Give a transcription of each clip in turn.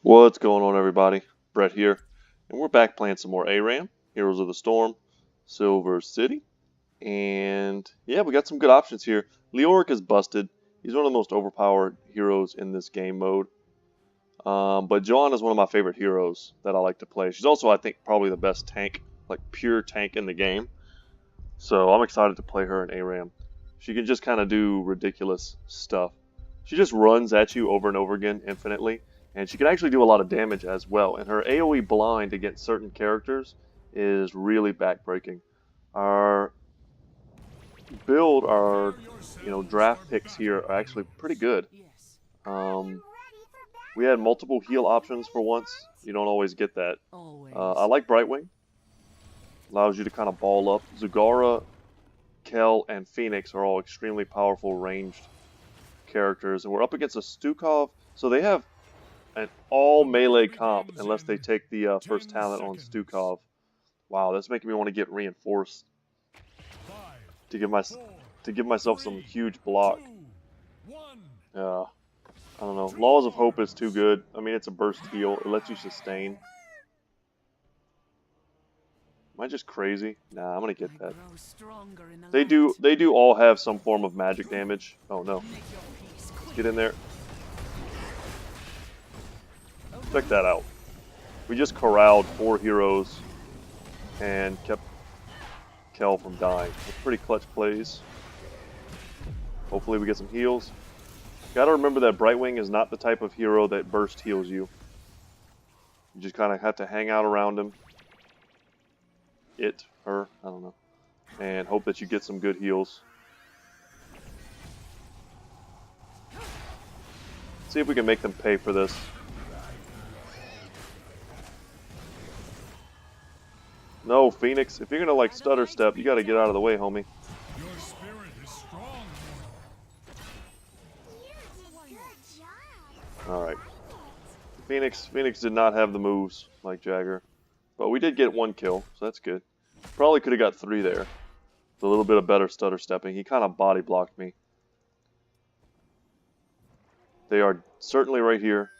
What's going on, everybody? Brett here, and we're back playing some more ARAM, Heroes of the Storm, Silver City, and yeah, we got some good options here. Leoric is busted. He's one of the most overpowered heroes in this game mode, but Johanna is one of my favorite heroes that I like to play. She's also, I think, probably the best tank, like pure tank in the game, so I'm excited to play her in ARAM. She can just kind of do ridiculous stuff. She just runs at you over and over again infinitely. And she can actually do a lot of damage as well. And her AoE blind against certain characters is really backbreaking. Our build, our draft picks here are actually pretty good. We had multiple heal options for once. You don't always get that. I like Brightwing. Allows you to kind of ball up. Zagara, Kel, and Phoenix are all extremely powerful ranged characters. And we're up against a Stukov. So they have an all melee comp unless they take the first talent on Stukov. Wow, that's making me want to get reinforced to give myself some huge block. I don't know. Laws of Hope is too good. I mean, it's a burst heal. It lets you sustain. Am I just crazy? Nah, I'm gonna get that. They do all have some form of magic damage. Oh no. Let's get in there. Check that out. We just corralled 4 heroes and kept Kel from dying. That's pretty clutch plays. Hopefully we get some heals. Gotta remember that Brightwing is not the type of hero that burst heals you. You just kind of have to hang out around him. Her, I don't know. And hope that you get some good heals. See if we can make them pay for this. No, Phoenix, if you're gonna like stutter step, you gotta get out of the way, homie. Your spirit is strong. Alright. Phoenix did not have the moves like Jagger. But we did get 1 kill, so that's good. Probably could have got 3 there. With a little bit of better stutter stepping. He kind of body blocked me. They are certainly right here.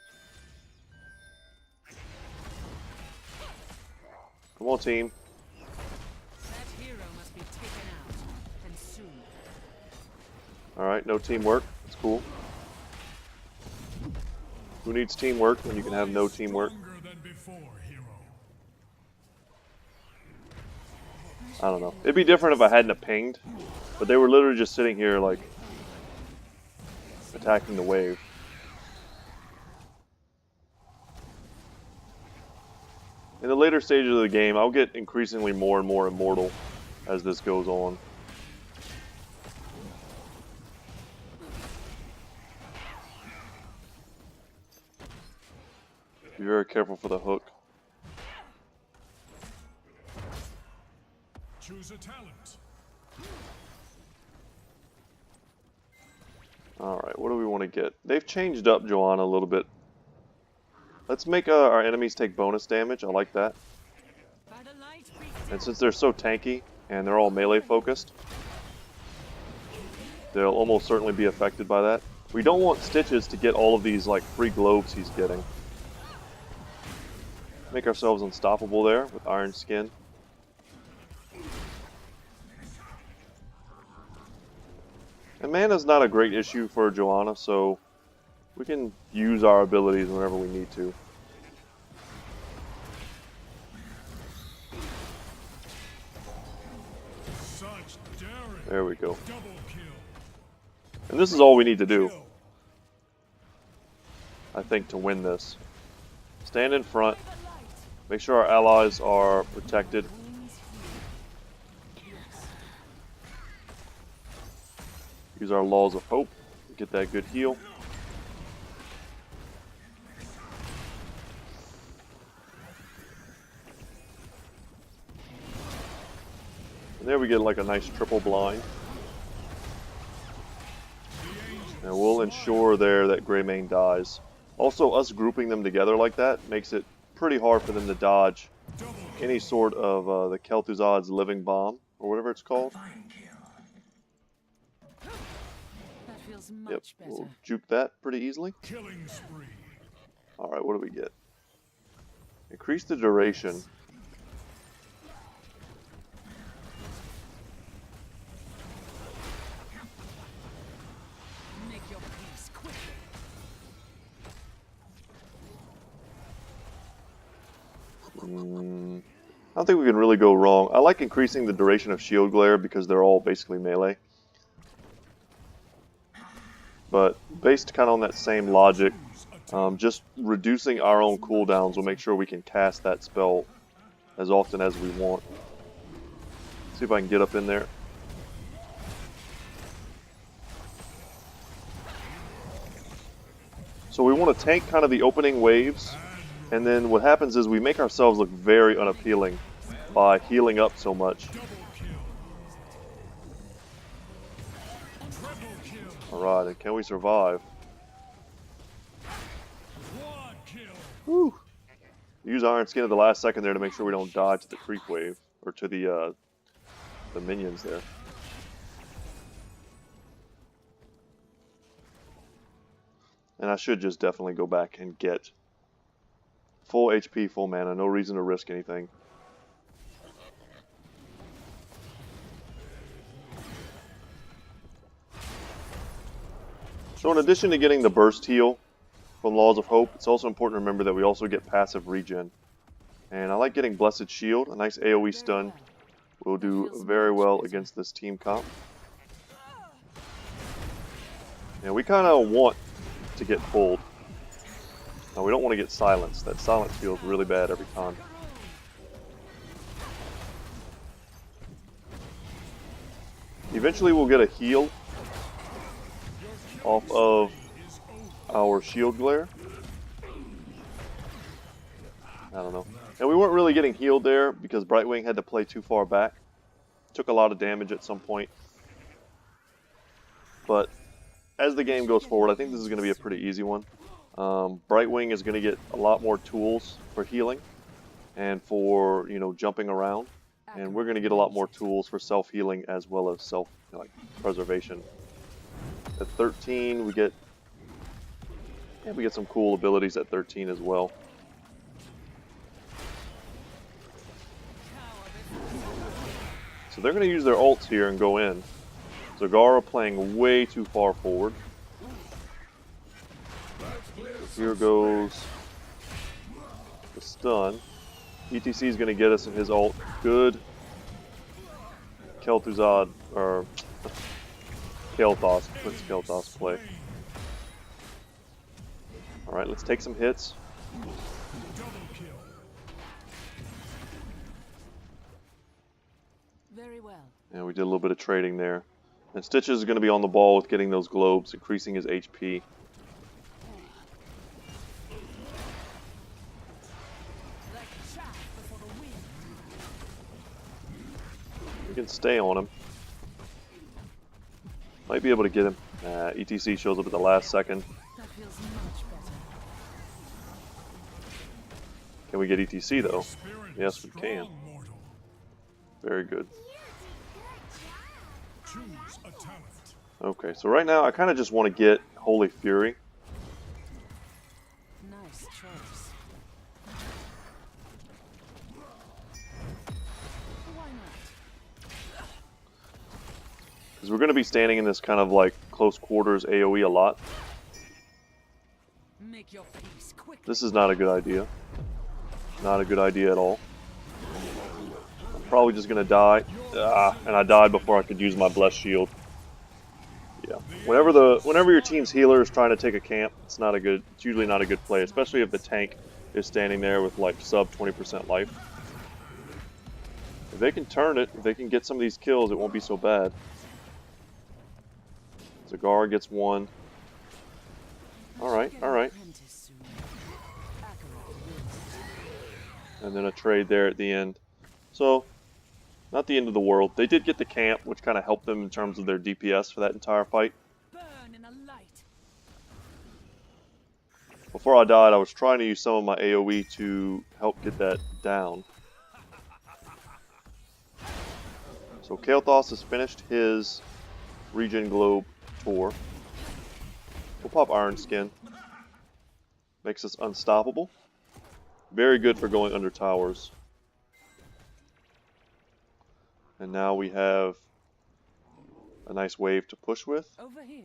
Come on, team. Alright, no teamwork. That's cool. Who needs teamwork when you can have no teamwork? I don't know. It'd be different if I hadn't have pinged. But they were literally just sitting here, like, attacking the wave. In the later stages of the game, I'll get increasingly more and more immortal as this goes on. Be very careful for the hook. Choose a talent. Alright, what do we want to get? They've changed up Johanna a little bit. Let's make our enemies take bonus damage. I like that. And since they're so tanky and they're all melee focused, they'll almost certainly be affected by that. We don't want Stitches to get all of these like free globes he's getting. Make ourselves unstoppable there with Iron Skin. And mana's not a great issue for Johanna, so we can use our abilities whenever we need to. There we go. And this is all we need to do, I think, to win this. Stand in front. Make sure our allies are protected. Use our Laws of Hope. Get that good heal. And there we get like a nice triple blind. And we'll ensure there that Greymane dies. Also, us grouping them together like that makes it pretty hard for them to dodge any sort of the Kel'Thuzad's living bomb, or whatever it's called. Yep, we'll juke that pretty easily. Alright, what do we get? Increase the duration. Make your peace quickly. I don't think we can really go wrong. I like increasing the duration of shield glare because they're all basically melee. But based kind of on that same logic, just reducing our own cooldowns will make sure we can cast that spell as often as we want. See if I can get up in there. So we want to tank kind of the opening waves, and then what happens is we make ourselves look very unappealing by healing up so much. Alright, and can we survive? Whew. Use Iron Skin at the last second there to make sure we don't die to the creep wave, or to the minions there. And I should just definitely go back and get full HP, full mana, no reason to risk anything. So in addition to getting the burst heal from Laws of Hope, it's also important to remember that we also get passive regen. And I like getting Blessed Shield, a nice AoE stun. Will do very well against this team comp. And we kind of want to get pulled. Now we don't want to get silenced. That silence feels really bad every time. Eventually we'll get a heal off of our shield glare. I don't know. And we weren't really getting healed there because Brightwing had to play too far back. Took a lot of damage at some point. But as the game goes forward, I think this is going to be a pretty easy one. Brightwing is going to get a lot more tools for healing and for, you know, jumping around. And we're going to get a lot more tools for self-healing as well as self-preservation. At 13, we get some cool abilities at 13 as well. So they're going to use their ults here and go in. Zagara playing way too far forward. So here goes the stun. ETC is going to get us in his ult. Good Kel'Thuzad, or Kael'thas, Prince Kael'thas play. Alright, let's take some hits. Very well. And we did a little bit of trading there. And Stitches is going to be on the ball with getting those globes, increasing his HP. We can stay on him. Might be able to get him. ETC shows up at the last second. That feels much better. Can we get ETC though? Yes, we can. Very good. Choose a talent. Okay, so right now I kind of just want to get Holy Fury. Nice choice. Why not? Because we're going to be standing in this kind of like close quarters AoE a lot. Make your peace quickly. This is not a good idea. Not a good idea at all. I'm probably just going to die. And I died before I could use my Blessed Shield. Yeah. Whenever your team's healer is trying to take a camp, it's usually not a good play, especially if the tank is standing there with like sub 20% life. If they can turn it, if they can get some of these kills, it won't be so bad. Zagara gets one. Alright, alright. And then a trade there at the end. So, not the end of the world. They did get the camp, which kind of helped them in terms of their DPS for that entire fight. Burn in a light. Before I died, I was trying to use some of my AoE to help get that down. So Kael'thas has finished his Regen Globe tour. We'll pop Iron Skin. Makes us unstoppable. Very good for going under towers. And now we have a nice wave to push with. Over here.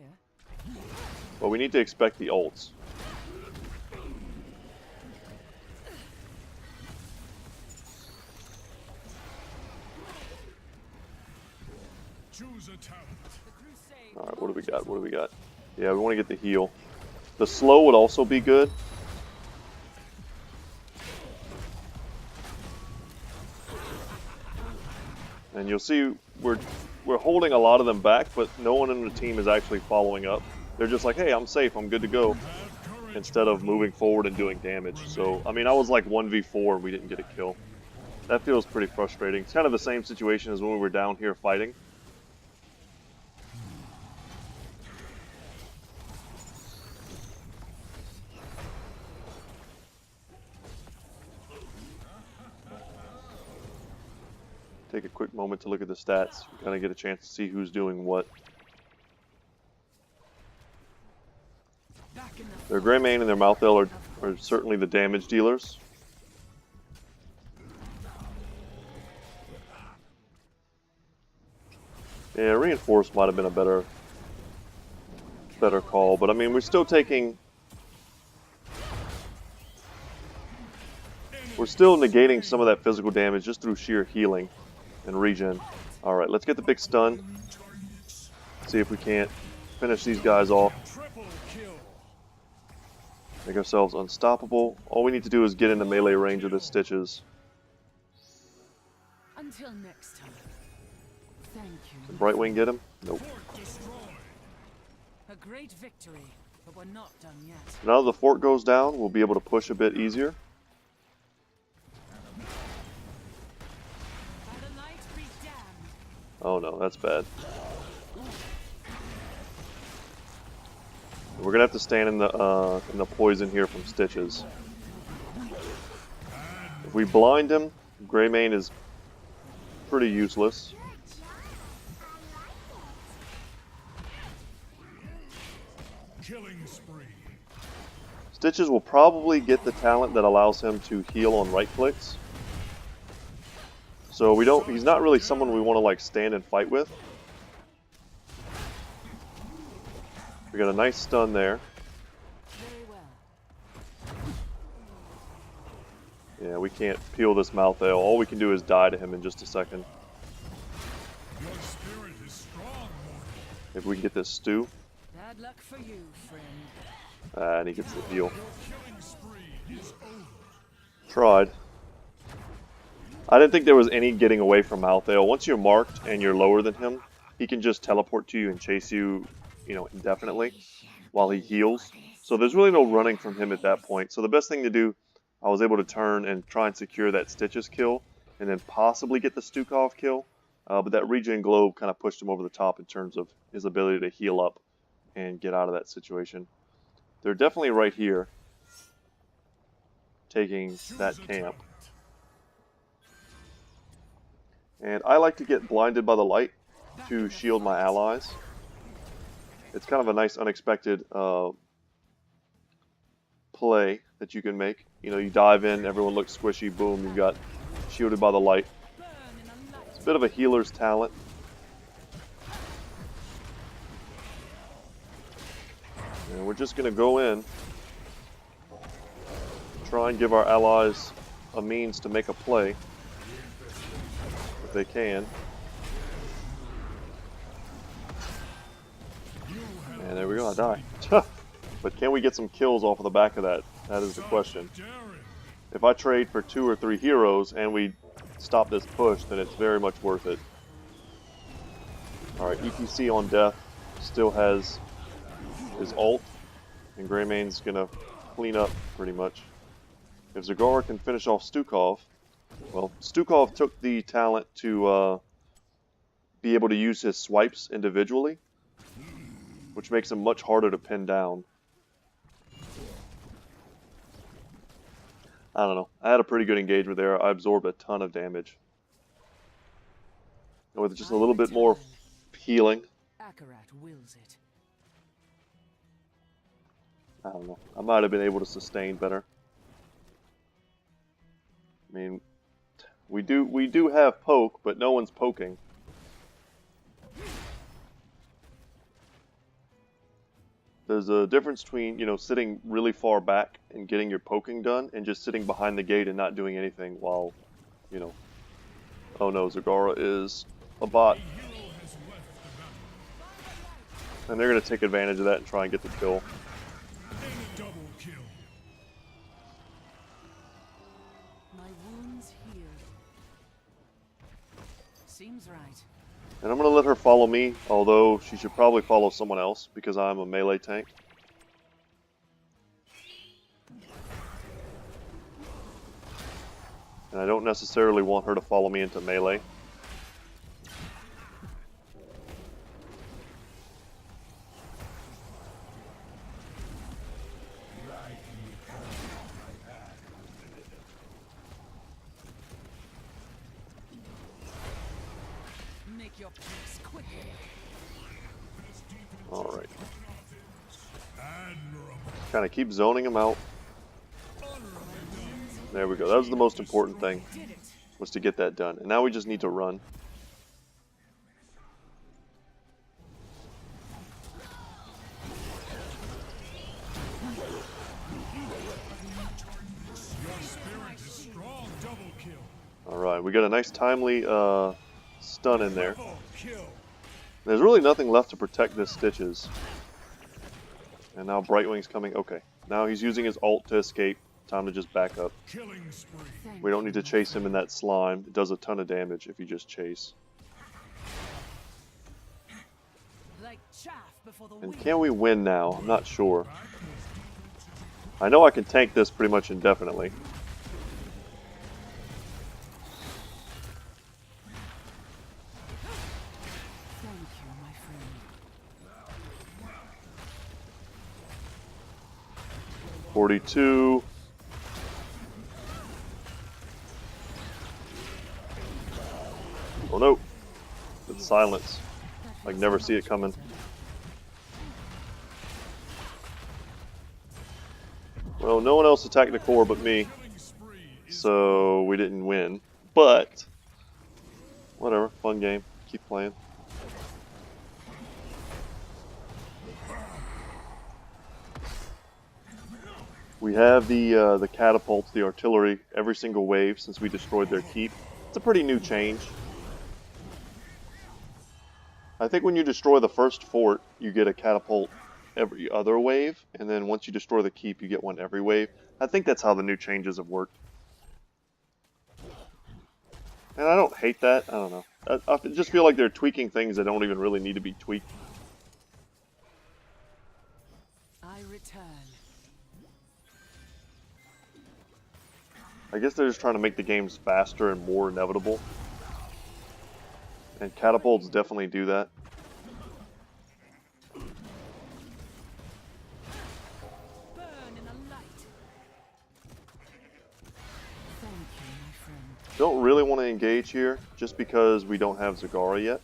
But we need to expect the ults. Choose a talent. The crusade. Alright, what do we got? What do we got? Yeah, we want to get the heal. The slow would also be good. And you'll see we're holding a lot of them back, but no one in the team is actually following up. They're just like, hey, I'm safe, I'm good to go, instead of moving forward and doing damage. So, I mean, I was like 1v4 and we didn't get a kill. That feels pretty frustrating. It's kind of the same situation as when we were down here fighting. Take a quick moment to look at the stats. We kind of get a chance to see who's doing what. Their Greymane and their Malthael are certainly the damage dealers. Yeah, Reinforce might have been a better call, but I mean, we're still negating some of that physical damage just through sheer healing and regen. Alright, let's get the big stun. See if we can't finish these guys off. Make ourselves unstoppable. All we need to do is get into melee range of the Stitches. Until next time. Thank you. Can Brightwing get him? Nope. A great victory, but we're not done yet. Now that the fort goes down, we'll be able to push a bit easier. By the light be damned. Oh no, that's bad. We're gonna have to stand in the poison here from Stitches. If we blind him, Greymane is pretty useless. Killing spree. Stitches will probably get the talent that allows him to heal on right clicks. So he's not really someone we want to like stand and fight with. We got a nice stun there. Very well. Yeah, we can't peel this Malthael. All we can do is die to him in just a second. Your spirit is strong. If we can get this stew. Bad luck for you, friend. And he gets the heal. Your killing spree is over. Tried. I didn't think there was any getting away from Malthael. Once you're marked and you're lower than him, he can just teleport to you and chase you, indefinitely while he heals. So there's really no running from him at that point. So the best thing to do, I was able to turn and try and secure that Stitches kill and then possibly get the Stukov kill. But that regen globe kind of pushed him over the top in terms of his ability to heal up and get out of that situation. They're definitely right here, taking that camp. And I like to get blinded by the light to shield my allies. It's kind of a nice unexpected play that you can make. You dive in, everyone looks squishy, boom, you got shielded by the light. It's a bit of a healer's talent. And we're just going to go in, try and give our allies a means to make a play, if they can. And there we go, I die. But can we get some kills off of the back of that? That is the question. If I trade for 2 or 3 heroes and we stop this push, then it's very much worth it. Alright, EPC on death still has his ult, and Greymane's gonna clean up pretty much. If Zagara can finish off Stukov, well, Stukov took the talent to be able to use his swipes individually, which makes him much harder to pin down. I don't know. I had a pretty good engagement there. I absorbed a ton of damage. And with just a little bit more healing, Akarat wills it. I don't know. I might have been able to sustain better. I mean, we do have poke, but no one's poking. There's a difference between, you know, sitting really far back and getting your poking done, and just sitting behind the gate and not doing anything while, you know. Oh no, Zagara is a bot. And they're going to take advantage of that and try and get the kill. Double kill. My wounds healed. Seems right. And I'm going to let her follow me, although she should probably follow someone else because I'm a melee tank. And I don't necessarily want her to follow me into melee. Make your peace quicker. Alright. Admirable. Kind of keep zoning him out. There we go. That was the most important thing, Did it. was to get that done. And now we just need to run. Your spirit is strong. Double kill. Alright, we got a nice timely stun in there. Double kill. There's really nothing left to protect this Stitches. And now Brightwing's coming. Okay, now he's using his ult to escape. Time to just back up. Killing spree. Thank We don't need to chase him in that slime. It does a ton of damage if you just chase. Like chaff before the And wind. can we win now? I'm not sure. I know I can tank this pretty much indefinitely. Thank you, my friend. 42. Oh no. It's silence. I can never see it coming. Well, no one else attacked the core but me, Killing spree is so we didn't win. But, whatever, fun game. Keep playing. We have the catapults, the artillery, every single wave since we destroyed their keep. It's a pretty new change. I think when you destroy the first fort, you get a catapult every other wave, and then once you destroy the keep, you get one every wave. I think that's how the new changes have worked. And I don't hate that. I don't know. I just feel like they're tweaking things that don't even really need to be tweaked. I return. I guess they're just trying to make the games faster and more inevitable. And catapults definitely do that. Burn in the light. Thank you, my friend. Don't really want to engage here just because we don't have Zagara yet.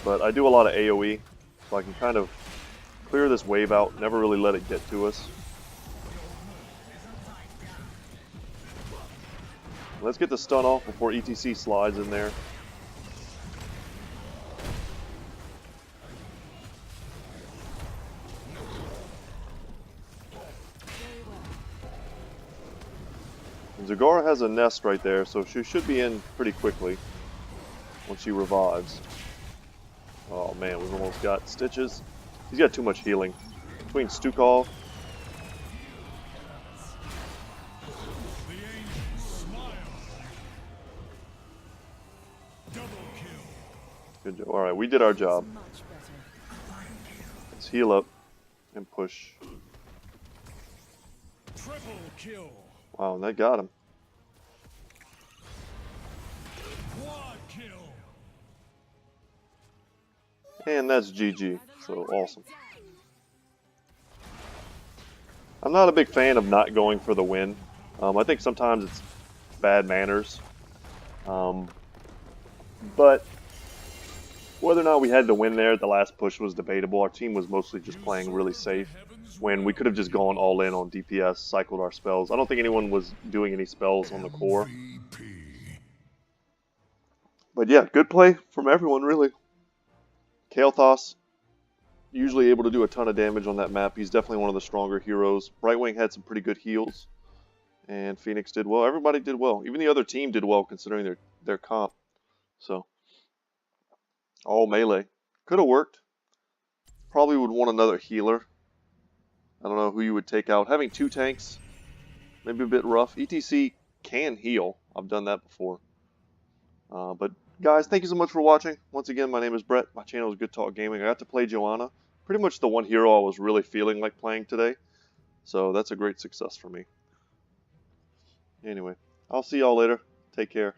But I do a lot of AoE, so I can kind of clear this wave out, never really let it get to us. Let's get the stun off before ETC slides in there. Very well. And Zagara has a nest right there, so she should be in pretty quickly once she revives. Oh man, we've almost got Stitches. He's got too much healing. Between Stukov, the angels smile. Double kill. good job. Alright, we did our job. Much better. Let's heal up and push. Triple kill. Wow, and that got him. Quad kill. And that's GG, so awesome. I'm not a big fan of not going for the win. I think sometimes it's bad manners. But Whether or not we had to win there, the last push was debatable. Our team was mostly just playing really safe when we could have just gone all in on DPS, cycled our spells. I don't think anyone was doing any spells on the core. But yeah, good play from everyone, really. Kael'thas, usually able to do a ton of damage on that map. He's definitely one of the stronger heroes. Brightwing had some pretty good heals. And Phoenix did well. Everybody did well. Even the other team did well considering their comp. So, all melee. Could have worked. Probably would want another healer. I don't know who you would take out. Having 2 tanks, maybe a bit rough. ETC can heal. I've done that before. But guys, thank you so much for watching. Once again, my name is Brett. My channel is Good Talk Gaming. I got to play Johanna. Pretty much the one hero I was really feeling like playing today. So that's a great success for me. Anyway, I'll see y'all later. Take care.